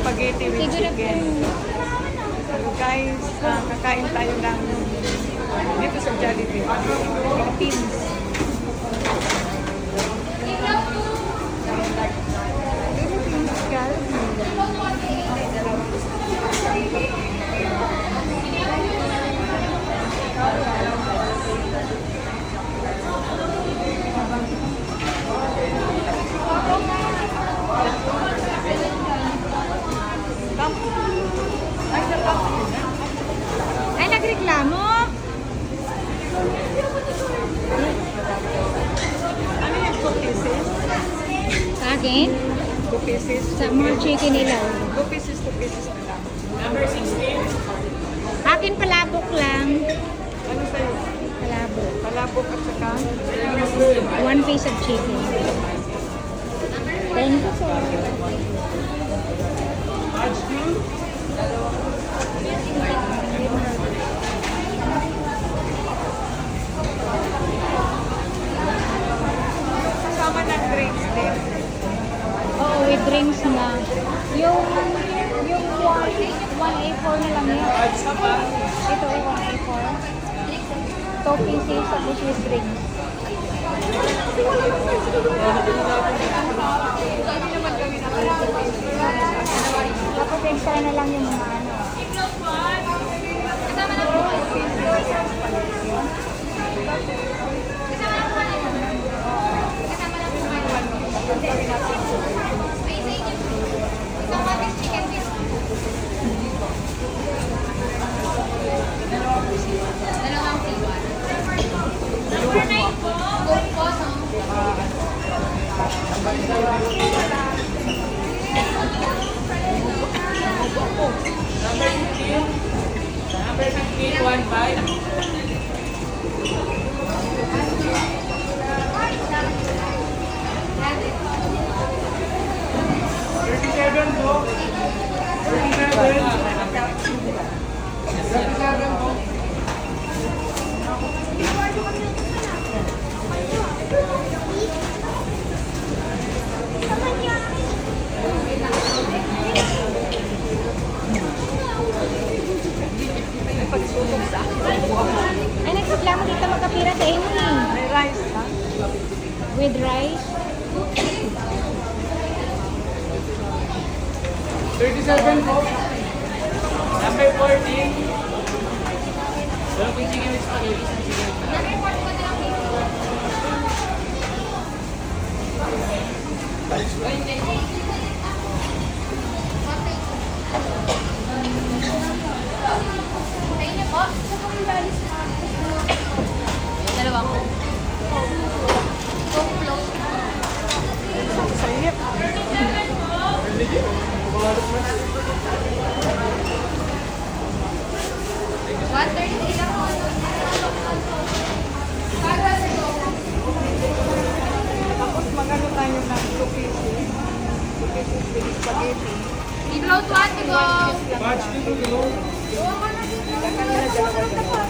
spaghetti with Siguro chicken. So guys, kakain tayo ng dito sa Jollibee. Philippines. Philippines Jollibee. Ay, nagreklamo. Ano yung 2 pieces? Sa akin, 2 pieces? sa more chicken nila. 2 pieces, 2 pieces na lang. Akin palabok lang. Ano sa'yo? Palabok. Palabok at saka? 1 piece of chicken. Thank you po. Kasama ng drinks din. Oo, with drinks na. Yung 1A4 na lang yun. Ito ay 1A4. 2 pieces tapos with drinks. Tapos extra na lang yung mga ano. Number 15, 1-5. 37 po. 37. 37 po. Pagsulong sa akin. Ay, nagreklamo dito magkapira sa inyo eh. May rice ha? With rice. 37 po. Number 14. Walang po chicken with spaghetti. Isang chicken with spaghetti. Dalawa ko. Sayip. Tapos magano tayo ng 2 pieces. 2 pieces with spaghetti. I-blow to ate ko. Batch dito, no? Kanina dalawa.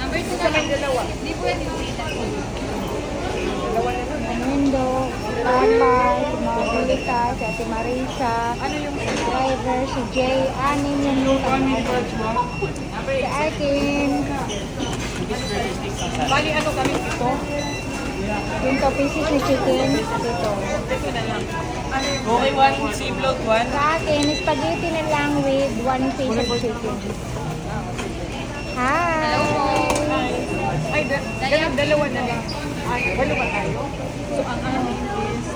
Number 2 Isa lang dalawa. Hindi pwede ulitan. Dalawa na lang. Mundo, Papa, si Margarita, si Ate Marisa, Ano yung driver, si Jay, anim yung lutang. Si Arkin, bali ano kami ito? yung 2 pieces na chicken, dito. Ito na lang. Ano yung Okay, 1 C-block 1. Sa akin, spaghetti na lang with 1 piece of chicken. Hi! ay, dalawa na lang. Ay, walo ba tayo? So, ang amin is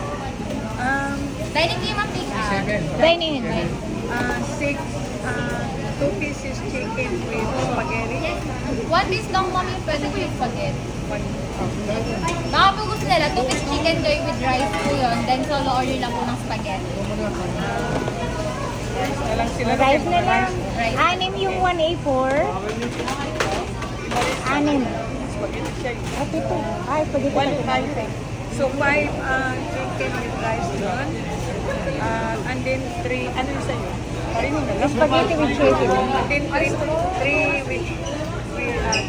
Dining team ang pick up. 7. Dine in. 6, 2 pieces chicken with spaghetti. 1 piece long mommy pwede ko yung spaghetti. Baka po gusto nila, 2 piece chicken joy with rice po yun. Then solo order lang po ng spaghetti. Na lang sila. Rice na lang. Rice. Anim yung 1A4. Anim. Spaghetti siya. At ito. Ay, spaghetti Walo pa tayo. So, 5 chicken with rice doon. And then 3, ano yung sa'yo? Parino na lang. Spaghetti with chicken. And then 3 with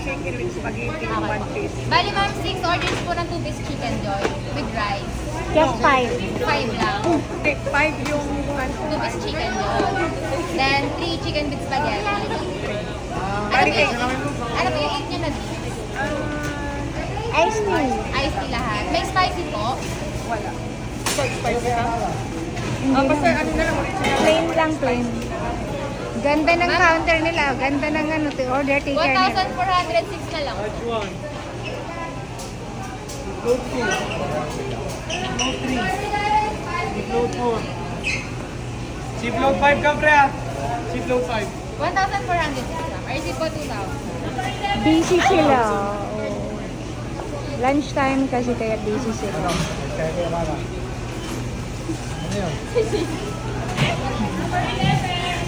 chicken with spaghetti, 1 piece. Bali ma'am, 6 orders po ng 2 piece chicken joy with rice. Just 5. 5 lang. Hindi, 5 yung 2 piece chicken joy. chicken with spaghetti. Bali kayo. Ano po yung eat nyo na dish? Ice tea. Iced tea lahat. May spicy po. Wala. So, spicy ha? Basta ano na lang ulit siya. Plain lang, plain. Ganda ng counter nila. Ganda ng ano, order taker nila. 1,406 na lang. Which one? Load 2. Load 3. Load 4. Chip load 5 ka, pre ah. Chip load 5. 1,406 lang. Or is it po 2,000? Busy sila. Lunchtime kasi kaya busy sila. Ano yun?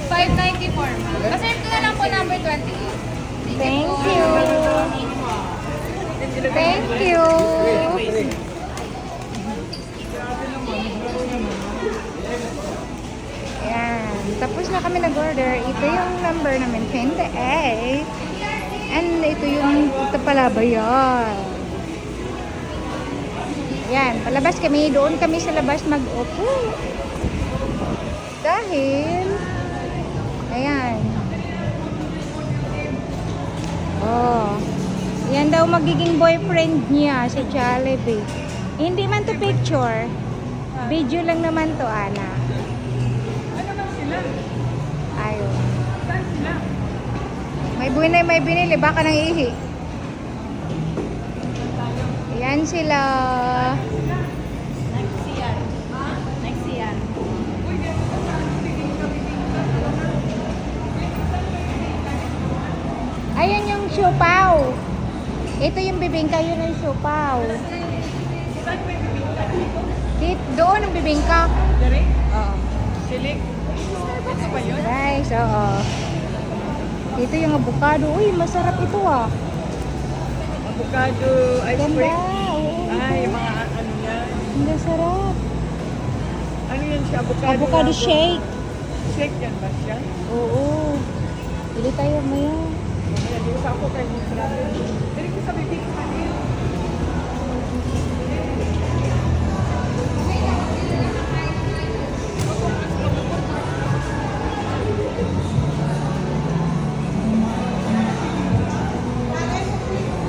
594 ma'am. Paserve ko na lang po number 28. Thank you. Thank you. Ayan. Tapos na kami nag-order. Ito yung number namin, 28. And ito yung, ito pala ba yan? Yan, palabas kami. Doon kami sa labas mag-upo. Dahil, ayan. Oh. Yan daw magiging boyfriend niya si Jollibee. Hindi man to picture. Video lang naman to, Ana. Ano lang sila? Ayun. Saan sila? May binili. Baka nang ihi. Yan sila. Ayan yung siopaw. Ito yung bibingka, yun yung siopaw. Doon ang bibingka. Dari? Oo. Silik? Ito ba yun? Guys, oo. Ito yung avocado. Uy, masarap ito ah. Avocado ice Ganda. cream. Oo. Ay, mga ano yan. Ang sarap. Ano yan siya? Avocado. Avocado shake. Shake yan ba siya? Oo. Pili tayo maya. Kaya di sa ako kay Musra. Dari ko sa bibig pa niya.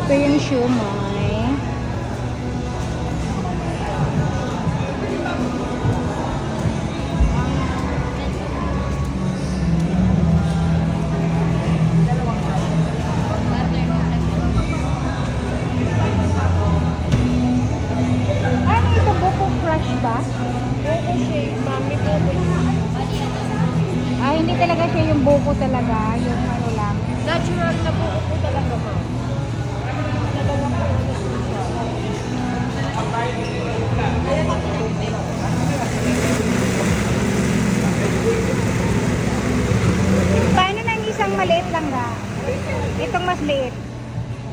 Ito yung siomay. Ano ito? Buko crush ba? Buko shake, mami buko. Ah, hindi talaga siya yung buko talaga. Yung ano lang. Natural na buko po talaga ma. Paano nang isang maliit lang ga? Itong mas liit.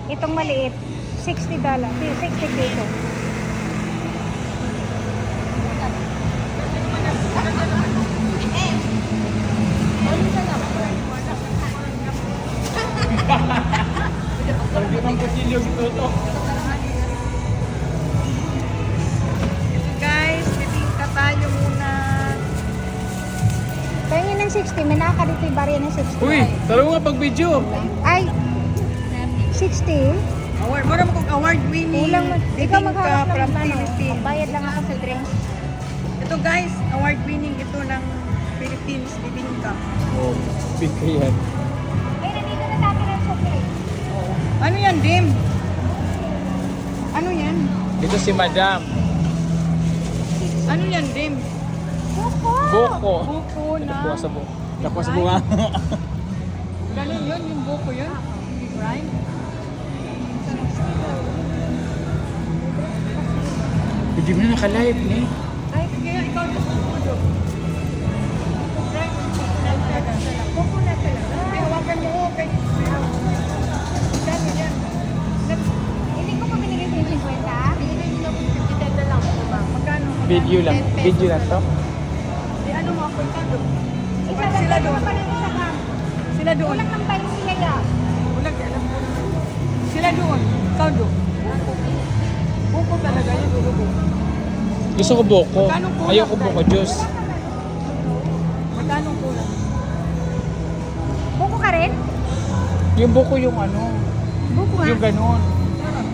Itong maliit. $60. 60 peso. Parang di bang kusilyo si Toto. Guys, bibingka tayo muna. Tingin ng 60. May nakakadito yung barya ng 60. Uy, taro nga pag video. Ay! 60? Award, mura mo kong award winning. Kulang mo. Ikaw Bibingka magharap from ng ano. Philippines. Magbayad lang ako sa drinks. Ito guys, award winning ito ng Philippines bibingka. Oh, big ka yan. Eh, nandito na natin ang chocolate. Ano yan, Dim? Ano yan? Ito si Madam. Ano yan, Dim? Buko! Buko. Buko na. Nakuha sa buko. Nakuha sa bunga. Ganun yun, yung buko yun. Right? Hindi mo na naka-live ni. Ay, kaya ikaw yung buko. Buko na talaga. Ay, hawakan mo. Okay. Gano'n yan. Hindi ko pa binigay sa 50. Binigay nyo lang 50 na lang. Diba? Magkano? Video lang. 10 pesos. Video lang to. Di ano mo ako ito? Isa Sila doon. pa rin isa ka. Sila doon. Kulang ng paling nila. Ulag, alam ko. Sila doon. Ikaw doon. Buko talaga yun. Buko. Gusto ko buko. Magkano kulang? Ayoko buko juice. Magkano kulang? Yung buko yung ano, Buko yung ganun.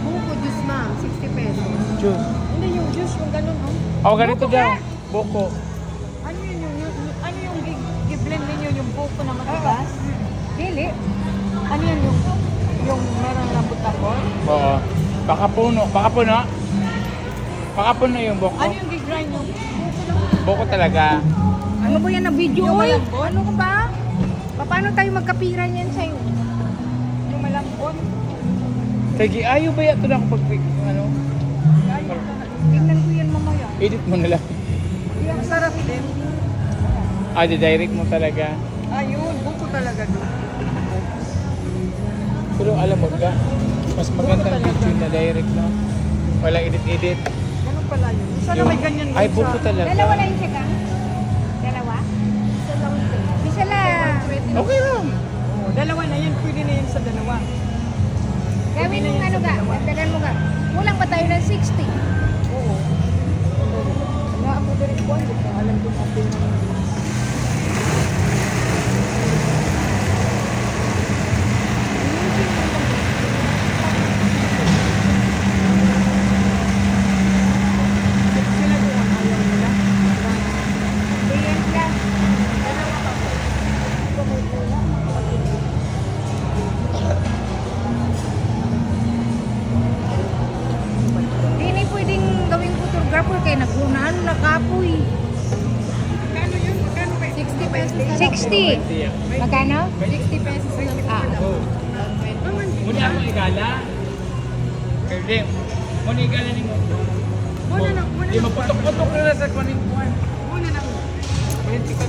Buko juice ma'am, 60 pesos. Juice. Hindi yung juice, yung ganun oh. Oh, ganito daw. Buko. Ano yun ano yung giblend ninyo yung buko na matigas? Dili. Ano yun yung meron na butakon? Oo. Baka puno. Baka puno. Baka puno yung buko. Ano yung gigrind yung buko lang? Buko talaga. Ano ba yan na video? Yung Oy, malambot? ano ka ba? Paano tayo magkapira niyan sa'yo? Yung malambot? Sige, ayaw ba yato na ako pag ano? Tingnan ko yan mamaya. Edit mo na lang. Yung sarap din. Ah, direct mo talaga. Ayun, buko talaga doon. Pero alam mo ka, mas magandang video na direct, no? Walang edit-edit. Ganun pala yun. Sana may ganyan Ay, din buko sa... talaga. Dalawa lang siya ka? Dalawa? Isa lang. Okay lang. Oh, dalawa na yan. Pwede na yan sa dalawa. Gawin mong ano ka? Dagdagan mo ka? Kulang ba tayo ng 60? Oo. Nga ako din po. Alam ko natin. Sila doon. Ayaw nila. Ayan ka. Hindi na pwedeng gawing photographer kaya nagunaan na kapoy. Magkano yun? Magkano ba? 60 pesos. 60. Magkano? 60 pesos na lang. Ah. Oh. Muna ako igala. Kasi, muna igala ni mo. Muna na. Di maputok-putok na sa kunin kuhan. Muna na. 20 ka.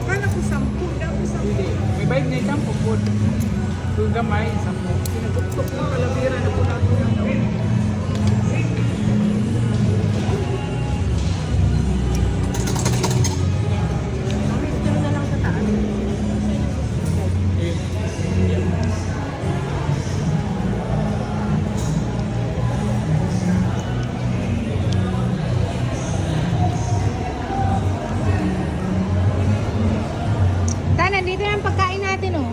Kala ko 10. Dapat 10. Hindi. May bayad na isang pupod. Kung gamay, 10. Pinaguktok ng kalabira na po natin yung gawin. Dito na lang sa taas. Ta, nandito na ang pagkain natin, oh.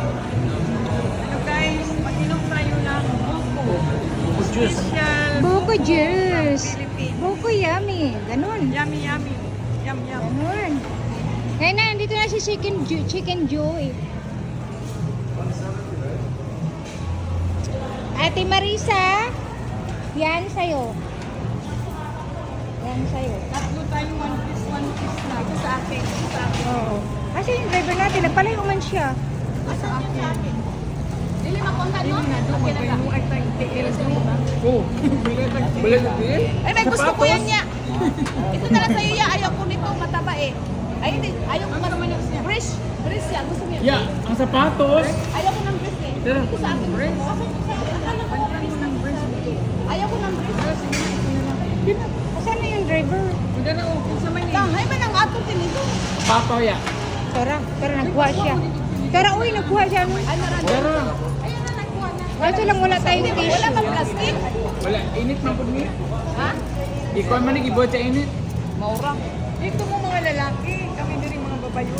Ano guys, mag-inom tayo ng buko. Juice. Special Buko juice. Philippines. Buko yummy. Ganun. Yummy, yummy. Yum, yum. Ganun. Ngayon na, nandito na si Chicken Joy. Ate Marisa, yan sa'yo. Yan sa'yo. Tatlo tayo, one piece na. Ito sa akin. Ito sa akin. Oo. Kasi yung driver natin, nagpalayo man siya. Ito sa akin. Dili makonta Hindi no? na doon. Magbaymo ay tayong TL doon. Oh. Bulat na din? Ay, may gusto ko yan niya. Ito na lang sa'yo ya. Ayaw ko nito, mataba eh. Ay, hindi. Ayaw ko naman yung Brish. Brish yan. Gusto niya. Yeah, ang sapatos. Ayaw ko ng brish eh. Tara. Ito sa akin. Brish. Akala ko brish ng brish. Ayaw ko ng brish. Saan na yung driver? Huwag na oh. Kung sa Manila. Kahay man ang ato tinito. Papaw ya. Tara, nagkuha siya. Tara, uy, nagkuha siya. Ano na? Pero, Ayun na, nagkuha na. Kaso lang wala tayong Wala tissue. bang plastic? wala. Init man po niya. Ha? Ikaw man nag-ibot sa init. Maura. Dito mo mga lalaki. Kami din yung mga babayo.